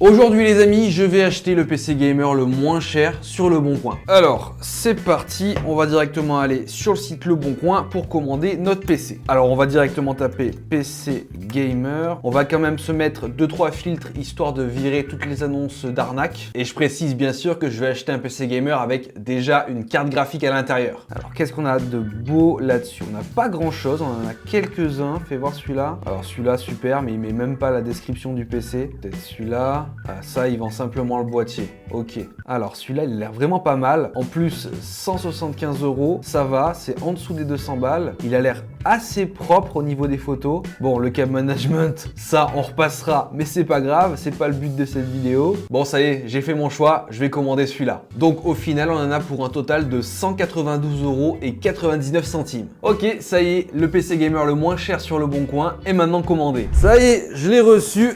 Aujourd'hui les amis, je vais acheter le PC gamer le moins cher sur Le Bon Coin. Alors, c'est parti, on va directement aller sur le site Le Bon Coin pour commander notre PC. Alors, on va directement taper PC gamer. On va quand même se mettre 2-3 filtres histoire de virer toutes les annonces d'arnaque. Et je précise bien sûr que je vais acheter un PC gamer avec déjà une carte graphique à l'intérieur. Alors, qu'est-ce qu'on a de beau là-dessus? On n'a pas grand-chose, on en a quelques-uns. Fais voir celui-là. Alors, celui-là, super, mais il met même pas la description du PC. Peut-être celui-là. Ah, ça, il vend simplement le boîtier. Ok. Alors, celui-là, il a l'air vraiment pas mal. En plus, 175 €, ça va. C'est en dessous des 200 balles. Il a l'air assez propre au niveau des photos. Bon, le cam management, ça, on repassera. Mais c'est pas grave. C'est pas le but de cette vidéo. Bon, ça y est, j'ai fait mon choix. Je vais commander celui-là. Donc, au final, on en a pour un total de 192,99 €. Ok, ça y est, le PC gamer le moins cher sur Le Bon Coin est maintenant commandé. Ça y est, je l'ai reçu.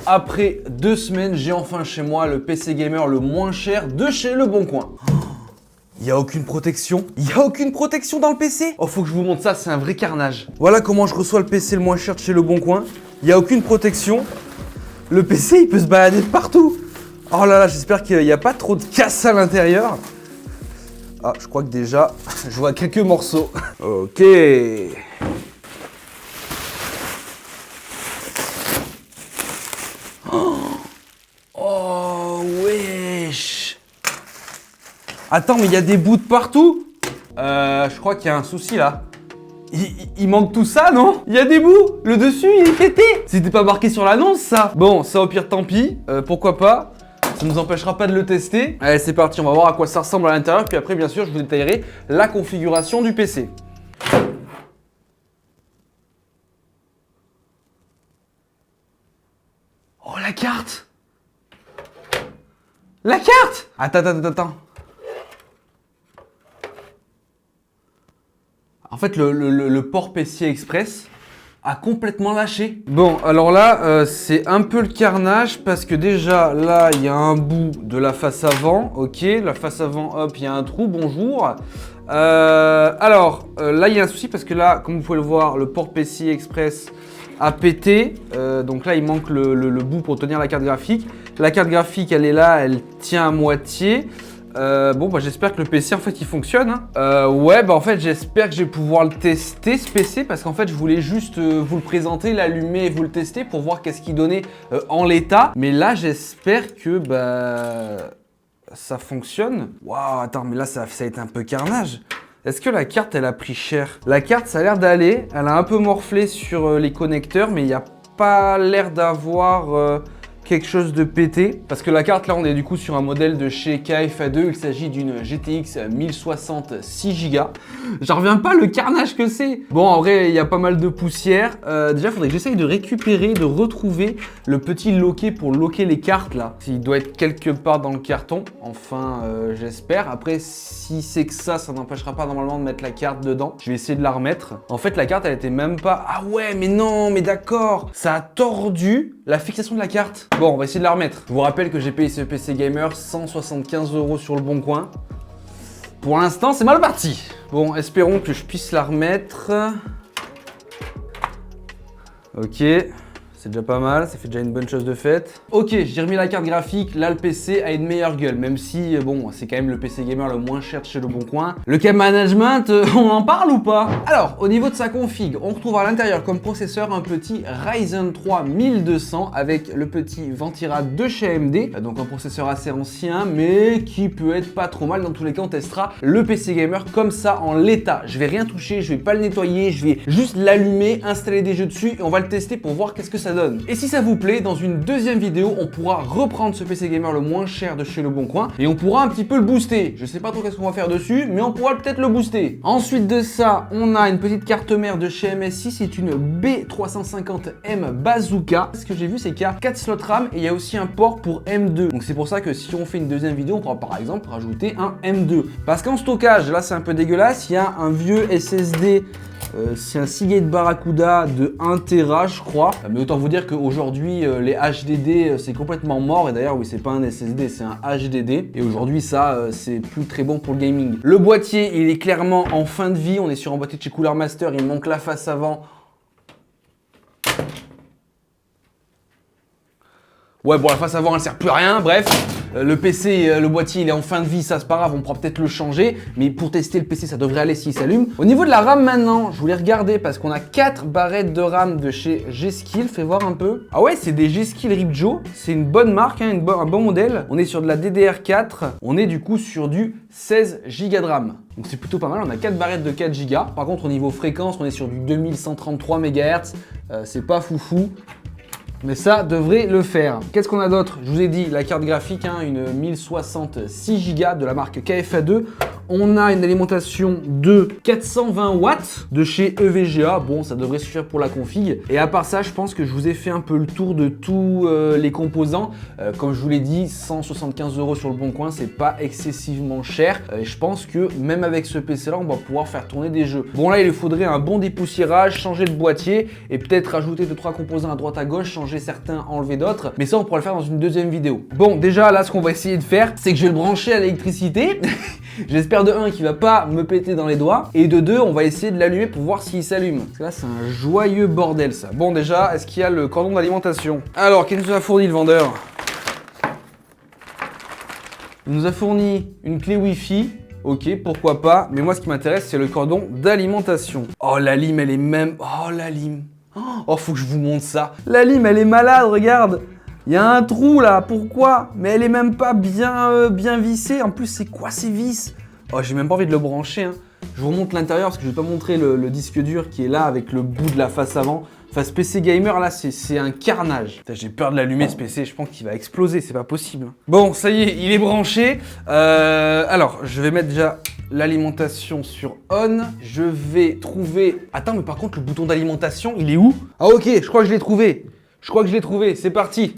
Après 2 semaines, j'ai enfin chez moi le PC gamer le moins cher de chez Le Bon Coin. Il n'y a aucune protection. Il n'y a aucune protection dans le PC. Oh, faut que je vous montre ça, c'est un vrai carnage. Voilà comment je reçois le PC le moins cher de chez Le Bon Coin. Il n'y a aucune protection. Le PC, il peut se balader de partout. Oh là là, j'espère qu'il n'y a pas trop de casse à l'intérieur. Ah, je crois que déjà, je vois quelques morceaux. Ok. Oh, wesh. Attends, mais il y a des bouts de partout. Je crois qu'il y a un souci là. Il manque tout ça, non? Il y a des bouts. Le dessus, il est pété. C'était pas marqué sur l'annonce, ça. Bon, ça au pire, tant pis. Pourquoi pas? Ça ne nous empêchera pas de le tester. Allez, c'est parti. On va voir à quoi ça ressemble à l'intérieur. Puis après, bien sûr, je vous détaillerai la configuration du PC. Oh, la carte! La carte! Attends. En fait, le port PCI Express a complètement lâché. Bon, alors là, c'est un peu le carnage parce que déjà, là, il y a un bout de la face avant. Ok, la face avant, hop, il y a un trou, bonjour. Là, il y a un souci parce que là, comme vous pouvez le voir, le port PCI Express a pété. Donc là, il manque le bout pour tenir la carte graphique. La carte graphique, elle est là, elle tient à moitié. Bon, bah j'espère que le PC en fait il fonctionne. Ouais, bah en fait j'espère que je vais pouvoir le tester ce PC parce qu'en fait je voulais juste vous le présenter, l'allumer et vous le tester pour voir qu'est-ce qu'il donnait en l'état. Mais là j'espère que ça fonctionne. Waouh, attends, mais là ça a été un peu carnage. Est-ce que la carte elle a pris cher? La carte ça a l'air d'aller, elle a un peu morflé sur les connecteurs mais il n'y a pas l'air d'avoir quelque chose de pété. Parce que la carte là on est du coup sur un modèle de chez KFA2. Il s'agit d'une GTX 1060 6 Go. J'en reviens pas le carnage que c'est. Bon, en vrai il y a pas mal de poussière. Déjà il faudrait que j'essaye de récupérer, de retrouver le petit loquet pour loquer les cartes là. Il doit être quelque part dans le carton. Enfin j'espère. Après si c'est que ça n'empêchera pas normalement de mettre la carte dedans. Je vais essayer de la remettre. En fait la carte elle était même pas... Ah ouais mais non, mais d'accord. Ça a tordu la fixation de la carte. Bon, on va essayer de la remettre. Je vous rappelle que j'ai payé ce PC gamer 175 € sur Le Bon Coin. Pour l'instant, c'est mal parti. Bon, espérons que je puisse la remettre. Ok. C'est déjà pas mal, ça fait déjà une bonne chose de faite. Ok, j'ai remis la carte graphique, là le PC a une meilleure gueule, même si, bon, c'est quand même le PC gamer le moins cher de chez Le Bon Coin. Le cam management, on en parle ou pas? Alors, au niveau de sa config, on retrouve à l'intérieur comme processeur un petit Ryzen 3 1200 avec le petit Ventirad de chez AMD. Donc un processeur assez ancien, mais qui peut être pas trop mal. Dans tous les cas, on testera le PC gamer comme ça en l'état. Je vais rien toucher, je vais pas le nettoyer, je vais juste l'allumer, installer des jeux dessus et on va le tester pour voir qu'est-ce que ça donne. Et si ça vous plaît, dans une deuxième vidéo, on pourra reprendre ce PC gamer le moins cher de chez Le Bon Coin et on pourra un petit peu le booster. Je sais pas trop qu'est-ce qu'on va faire dessus, mais on pourra peut-être le booster. Ensuite de ça, on a une petite carte mère de chez MSI, c'est une B350M Bazooka. Ce que j'ai vu, c'est qu'il y a 4 slots RAM et il y a aussi un port pour M2. Donc c'est pour ça que si on fait une deuxième vidéo, on pourra par exemple rajouter un M2. Parce qu'en stockage, là c'est un peu dégueulasse, il y a un vieux SSD. C'est un Seagate Barracuda de 1 Tera je crois. Mais autant vous dire qu'aujourd'hui les HDD c'est complètement mort. Et d'ailleurs oui, c'est pas un SSD, c'est un HDD. Et aujourd'hui ça c'est plus très bon pour le gaming. Le boîtier il est clairement en fin de vie. On est sur un boîtier de chez Cooler Master. Il manque la face avant. Ouais, bon, la face avant, elle sert plus à rien, bref. Le PC, le boîtier, il est en fin de vie, ça c'est pas grave, on pourra peut-être le changer. Mais pour tester le PC, ça devrait aller s'il s'allume. Au niveau de la RAM maintenant, je voulais regarder parce qu'on a 4 barrettes de RAM de chez G-Skill. Fais voir un peu. Ah ouais, c'est des G-Skill Ripjo. C'est une bonne marque, hein, un bon modèle. On est sur de la DDR4. On est du coup sur du 16 Go de RAM. Donc c'est plutôt pas mal. On a 4 barrettes de 4 Go. Par contre, au niveau fréquence, on est sur du 2133 MHz. C'est pas foufou. Mais ça devrait le faire. Qu'est-ce qu'on a d'autre? Je vous ai dit, la carte graphique, hein, une 1066 Go de la marque KFA2. On a une alimentation de 420 watts de chez EVGA. Bon, ça devrait suffire pour la config. Et à part ça, je pense que je vous ai fait un peu le tour de tous les composants. Comme je vous l'ai dit, 175 € sur le bon coin, c'est pas excessivement cher. Et je pense que même avec ce PC-là, on va pouvoir faire tourner des jeux. Bon, là, il faudrait un bon dépoussiérage, changer le boîtier et peut-être rajouter 2-3 composants à droite à gauche, changer certains, enlever d'autres. Mais ça, on pourra le faire dans une deuxième vidéo. Bon, déjà, là, ce qu'on va essayer de faire, c'est que je vais le brancher à l'électricité. J'espère de 1 qu'il va pas me péter dans les doigts et de 2 on va essayer de l'allumer pour voir s'il s'allume. Parce que là c'est un joyeux bordel ça. Bon déjà, est-ce qu'il y a le cordon d'alimentation? Alors, qu'est-ce qu'il nous a fourni le vendeur? Il nous a fourni une clé Wi-Fi. Ok, pourquoi pas. Mais moi ce qui m'intéresse c'est le cordon d'alimentation. Oh la lime elle est même... Oh la lime. Oh faut que je vous montre ça. La lime elle est malade, regarde. Il y a un trou là, pourquoi? Mais elle est même pas bien vissée. En plus, c'est quoi ces vis? Oh, j'ai même pas envie de le brancher. Hein. Je vous remonte l'intérieur parce que je vais pas montrer le disque dur qui est là avec le bout de la face avant. Enfin, ce PC gamer là, c'est un carnage. J'ai peur de l'allumer ce PC, je pense qu'il va exploser, c'est pas possible. Bon, ça y est, il est branché. Alors, je vais mettre déjà l'alimentation sur on. Je vais trouver... Attends, mais par contre, le bouton d'alimentation, il est où? Ah ok, je crois que je l'ai trouvé. C'est parti.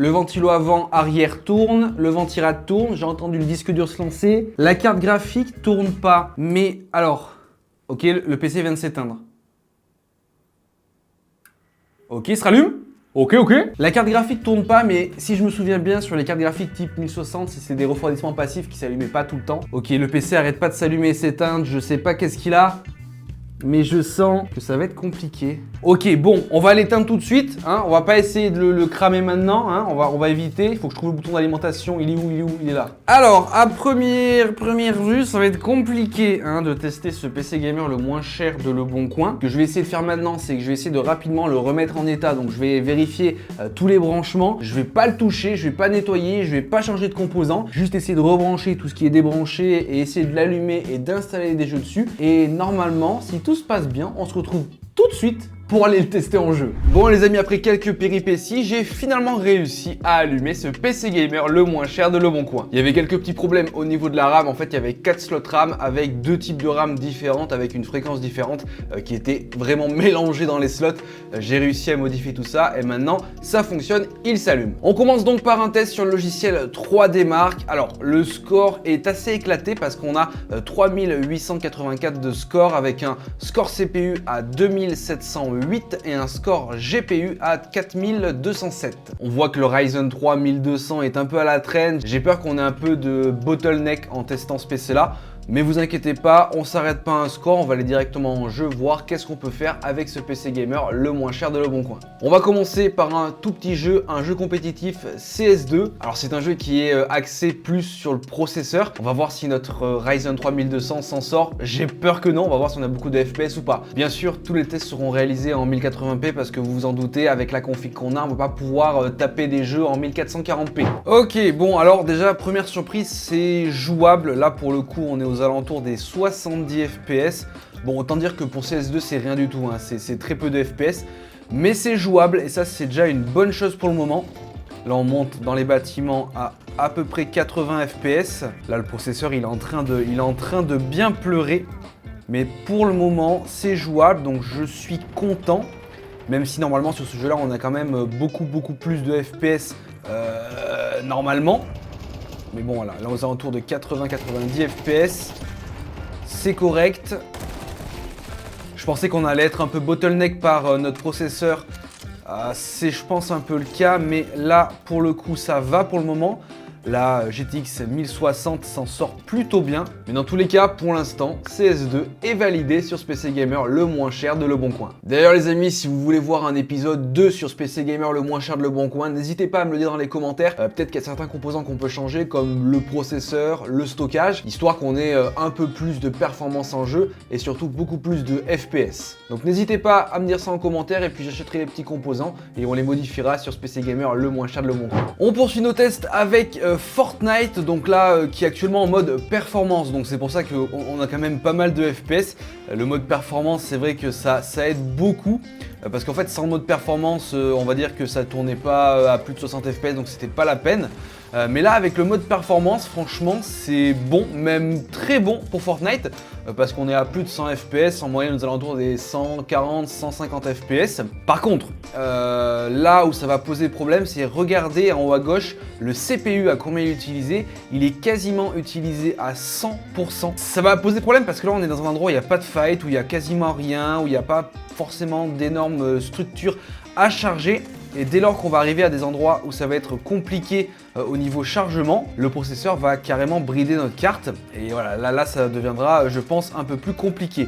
Le ventilo avant, arrière tourne, le ventirad tourne, j'ai entendu le disque dur se lancer. La carte graphique tourne pas, mais alors... Ok, le PC vient de s'éteindre. Ok, il se rallume. Ok. La carte graphique tourne pas, mais si je me souviens bien, sur les cartes graphiques type 1060, si c'est des refroidissements passifs qui s'allumaient pas tout le temps. Ok, le PC arrête pas de s'allumer et s'éteindre, je sais pas qu'est-ce qu'il a. Mais je sens que ça va être compliqué. Ok, bon, on va l'éteindre tout de suite. Hein, on va pas essayer de le cramer maintenant. Hein, on va éviter. Il faut que je trouve le bouton d'alimentation. Il est où? Il est là. Alors, à première vue, ça va être compliqué hein, de tester ce PC gamer le moins cher de Le Bon Coin. Ce que je vais essayer de faire maintenant, c'est que je vais essayer de rapidement le remettre en état. Donc, je vais vérifier tous les branchements. Je vais pas le toucher, je vais pas nettoyer, je vais pas changer de composants. Juste essayer de rebrancher tout ce qui est débranché et essayer de l'allumer et d'installer des jeux dessus. Et normalement, si tout se passe bien, on se retrouve tout de suite pour aller le tester en jeu. Bon les amis, après quelques péripéties, j'ai finalement réussi à allumer ce PC gamer le moins cher de Le Bon Coin. Il y avait quelques petits problèmes au niveau de la RAM. En fait, il y avait 4 slots RAM avec 2 types de RAM différentes, avec une fréquence différente qui était vraiment mélangée dans les slots. J'ai réussi à modifier tout ça et maintenant ça fonctionne, il s'allume. On commence donc par un test sur le logiciel 3D Mark. Alors le score est assez éclaté parce qu'on a 3884 de score avec un score CPU à 2708 et un score GPU à 4207. On voit que le Ryzen 3 1200 est un peu à la traîne. J'ai peur qu'on ait un peu de bottleneck en testant ce PC là. Mais vous inquiétez pas, on s'arrête pas à un score, on va aller directement en jeu, voir qu'est-ce qu'on peut faire avec ce PC gamer le moins cher de Le Bon Coin. On va commencer par un tout petit jeu, un jeu compétitif CS2. Alors c'est un jeu qui est axé plus sur le processeur. On va voir si notre Ryzen 3 1200 s'en sort. J'ai peur que non, on va voir si on a beaucoup de FPS ou pas. Bien sûr, tous les tests seront réalisés en 1080p parce que vous vous en doutez, avec la config qu'on a, on va pas pouvoir taper des jeux en 1440p. Ok, bon alors déjà, première surprise, c'est jouable. Là pour le coup, on est aux alentours des 70 FPS. Bon, autant dire que pour CS2, c'est rien du tout, hein. C'est très peu de FPS, mais c'est jouable et ça, c'est déjà une bonne chose pour le moment. Là, on monte dans les bâtiments à peu près 80 FPS. Là, le processeur, il est en train de bien pleurer, mais pour le moment, c'est jouable, donc je suis content. Même si normalement, sur ce jeu-là, on a quand même beaucoup plus de FPS normalement. Mais bon, voilà, là aux alentours de 80-90 FPS, c'est correct. Je pensais qu'on allait être un peu bottleneck par notre processeur. C'est, je pense, un peu le cas, mais là, pour le coup, ça va pour le moment. La GTX 1060 s'en sort plutôt bien. Mais dans tous les cas, pour l'instant, CS2 est validé sur ce PC Gamer le moins cher de Le Bon Coin. D'ailleurs les amis, si vous voulez voir un épisode 2 sur ce PC Gamer le moins cher de Le Bon Coin, n'hésitez pas à me le dire dans les commentaires. Peut-être qu'il y a certains composants qu'on peut changer, comme le processeur, le stockage, histoire qu'on ait un peu plus de performance en jeu et surtout beaucoup plus de FPS. Donc n'hésitez pas à me dire ça en commentaire et puis j'achèterai les petits composants et on les modifiera sur ce PC Gamer le moins cher de Le Bon Coin. On poursuit nos tests avec Fortnite, donc là qui est actuellement en mode performance, donc c'est pour ça qu'on a quand même pas mal de FPS. Le mode performance, c'est vrai que ça aide beaucoup. Parce qu'en fait, sans mode performance, on va dire que ça tournait pas à plus de 60 FPS, donc c'était pas la peine. Mais là, avec le mode performance, franchement, c'est bon, même très bon pour Fortnite, parce qu'on est à plus de 100 FPS, en moyenne aux alentours des 140, 150 FPS. Par contre, là où ça va poser problème, c'est regarder en haut à gauche le CPU à combien il est utilisé. Il est quasiment utilisé à 100%. Ça va poser problème parce que là, on est dans un endroit où il n'y a pas de fight, où il n'y a quasiment rien, où il n'y a pas forcément d'énormes structures à charger. Et dès lors qu'on va arriver à des endroits où ça va être compliqué au niveau chargement, le processeur va carrément brider notre carte. Et voilà, là ça deviendra, je pense, un peu plus compliqué.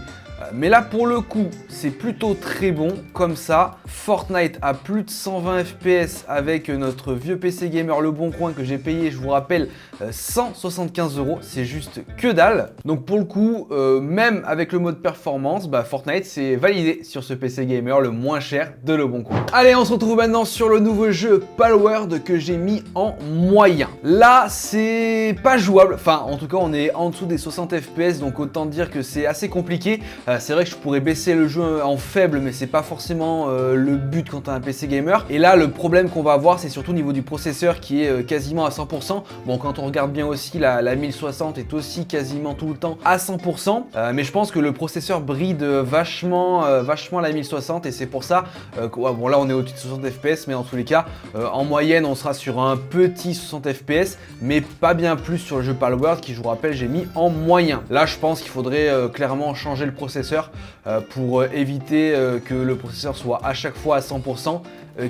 Mais là pour le coup c'est plutôt très bon comme ça. Fortnite à plus de 120 FPS avec notre vieux PC Gamer Le Bon Coin que j'ai payé, je vous rappelle, 175 €, c'est juste que dalle. Donc pour le coup, même avec le mode performance, Fortnite c'est validé sur ce PC Gamer le moins cher de Le Bon Coin. Allez, on se retrouve maintenant sur le nouveau jeu Palworld que j'ai mis en moyen. Là c'est pas jouable, enfin en tout cas on est en dessous des 60 FPS, donc autant dire que c'est assez compliqué. C'est vrai que je pourrais baisser le jeu en faible, mais c'est pas forcément le but quand tu as un PC gamer. Et là, le problème qu'on va avoir, c'est surtout au niveau du processeur qui est quasiment à 100%. Bon, quand on regarde bien aussi, la 1060 est aussi quasiment tout le temps à 100%. Mais je pense que le processeur bride vachement la 1060 et c'est pour ça bon là on est au-dessus de 60 FPS, mais dans tous les cas, en moyenne, on sera sur un petit 60 FPS, mais pas bien plus sur le jeu Palworld qui, je vous rappelle, j'ai mis en moyen. Là, je pense qu'il faudrait clairement changer le processeur pour éviter que le processeur soit à chaque fois à 100%,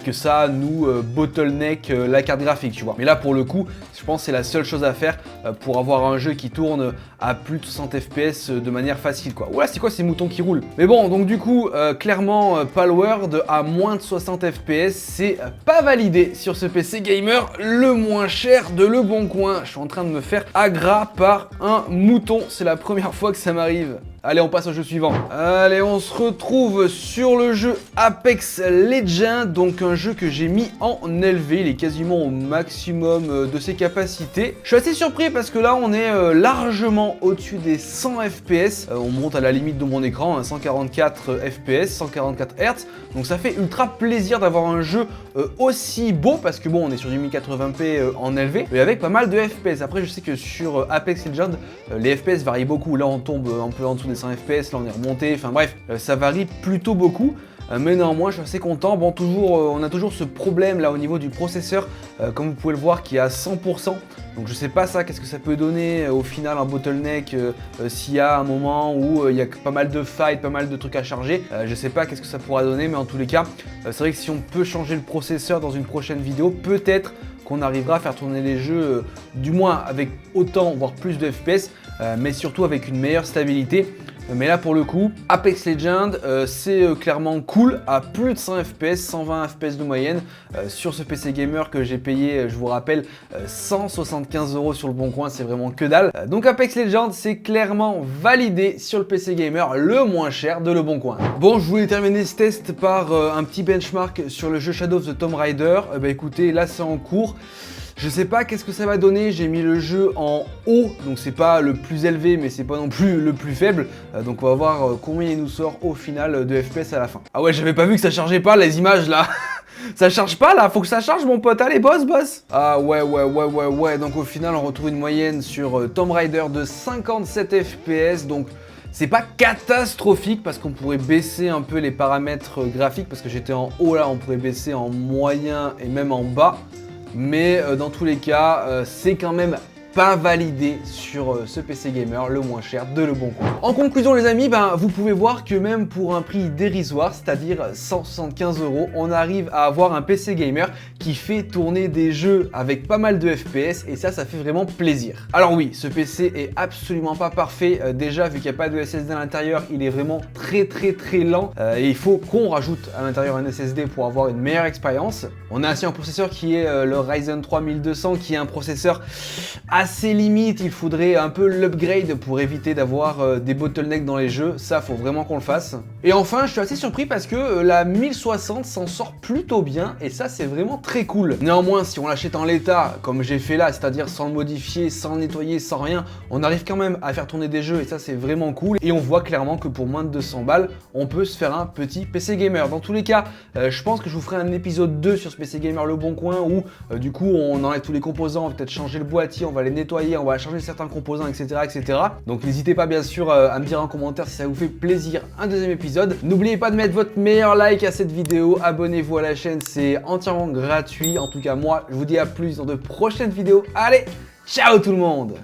que ça nous bottleneck la carte graphique, tu vois. Mais là pour le coup, je pense que c'est la seule chose à faire pour avoir un jeu qui tourne à plus de 60 FPS de manière facile, quoi. Ouais, c'est quoi ces moutons qui roulent? Mais bon, donc du coup, clairement, Palworld à moins de 60 FPS, c'est pas validé sur ce PC gamer le moins cher de Le Bon Coin. Je suis en train de me faire agra par un mouton, c'est la première fois que ça m'arrive. Allez, on passe au jeu suivant. Allez, on se retrouve sur le jeu Apex Legends, donc un jeu que j'ai mis en élevé. Il est quasiment au maximum de ses capacités. Je suis assez surpris parce que là, on est largement au-dessus des 100 FPS. On monte à la limite de mon écran, 144 FPS, 144 Hz. Donc ça fait ultra plaisir d'avoir un jeu aussi beau parce que bon, on est sur du 1080p en élevé, mais avec pas mal de FPS. Après, je sais que sur Apex Legends, les FPS varient beaucoup. Là, on tombe un peu en dessous des 100 FPS, là on est remonté, enfin bref, ça varie plutôt beaucoup. Mais néanmoins, je suis assez content. Bon, on a toujours ce problème là au niveau du processeur, comme vous pouvez le voir, qui est à 100%. Donc je sais pas ça, qu'est-ce que ça peut donner au final en bottleneck s'il y a un moment où il y a pas mal de fights, pas mal de trucs à charger. Je sais pas qu'est-ce que ça pourra donner, mais en tous les cas, c'est vrai que si on peut changer le processeur dans une prochaine vidéo, peut-être qu'on arrivera à faire tourner les jeux, du moins avec autant, voire plus de FPS, mais surtout avec une meilleure stabilité. Mais là pour le coup, Apex Legends, c'est clairement cool à plus de 100 FPS, 120 FPS de moyenne sur ce PC gamer que j'ai payé, je vous rappelle, 175 € sur Le Bon Coin, c'est vraiment que dalle. Donc Apex Legends, c'est clairement validé sur le PC gamer le moins cher de Le Bon Coin. Bon, je voulais terminer ce test par un petit benchmark sur le jeu Shadow of the Tomb Raider. Écoutez, là c'est en cours. Je sais pas qu'est-ce que ça va donner, j'ai mis le jeu en haut, donc c'est pas le plus élevé mais c'est pas non plus le plus faible, donc on va voir combien il nous sort au final de FPS à la fin. Ah ouais, j'avais pas vu que ça chargeait pas les images là. Ça charge pas là, faut que ça charge mon pote, allez boss. Ah ouais, donc au final on retrouve une moyenne sur Tomb Raider de 57 FPS, donc c'est pas catastrophique parce qu'on pourrait baisser un peu les paramètres graphiques parce que j'étais en haut là, on pourrait baisser en moyen et même en bas. Mais dans tous les cas, c'est quand même pas validé sur ce PC gamer le moins cher de Leboncoin. En conclusion les amis, vous pouvez voir que même pour un prix dérisoire, c'est-à-dire 175 €, on arrive à avoir un PC gamer qui fait tourner des jeux avec pas mal de FPS et ça fait vraiment plaisir. Alors oui, ce PC est absolument pas parfait. Déjà, vu qu'il n'y a pas de SSD à l'intérieur, il est vraiment très lent et il faut qu'on rajoute à l'intérieur un SSD pour avoir une meilleure expérience. On a ainsi un processeur qui est le Ryzen 3200 qui est un processeur assez limite. Il faudrait un peu l'upgrade pour éviter d'avoir des bottlenecks dans les jeux. Ça, faut vraiment qu'on le fasse. Et enfin, je suis assez surpris parce que la 1060 s'en sort plutôt bien et ça, c'est vraiment très cool. Néanmoins, si on l'achète en l'état, comme j'ai fait là, c'est-à-dire sans le modifier, sans le nettoyer, sans rien, on arrive quand même à faire tourner des jeux et ça, c'est vraiment cool. Et on voit clairement que pour moins de 200 balles, on peut se faire un petit PC gamer. Dans tous les cas, je pense que je vous ferai un épisode 2 sur ce PC gamer Leboncoin où du coup, on enlève tous les composants, on va peut-être changer le boîtier, on va les nettoyer, on va changer certains composants, etc. Donc n'hésitez pas bien sûr à me dire en commentaire si ça vous fait plaisir un deuxième épisode. N'oubliez pas de mettre votre meilleur like à cette vidéo, abonnez-vous à la chaîne, c'est entièrement gratuit. En tout cas moi, je vous dis à plus dans de prochaines vidéos. Allez, ciao tout le monde!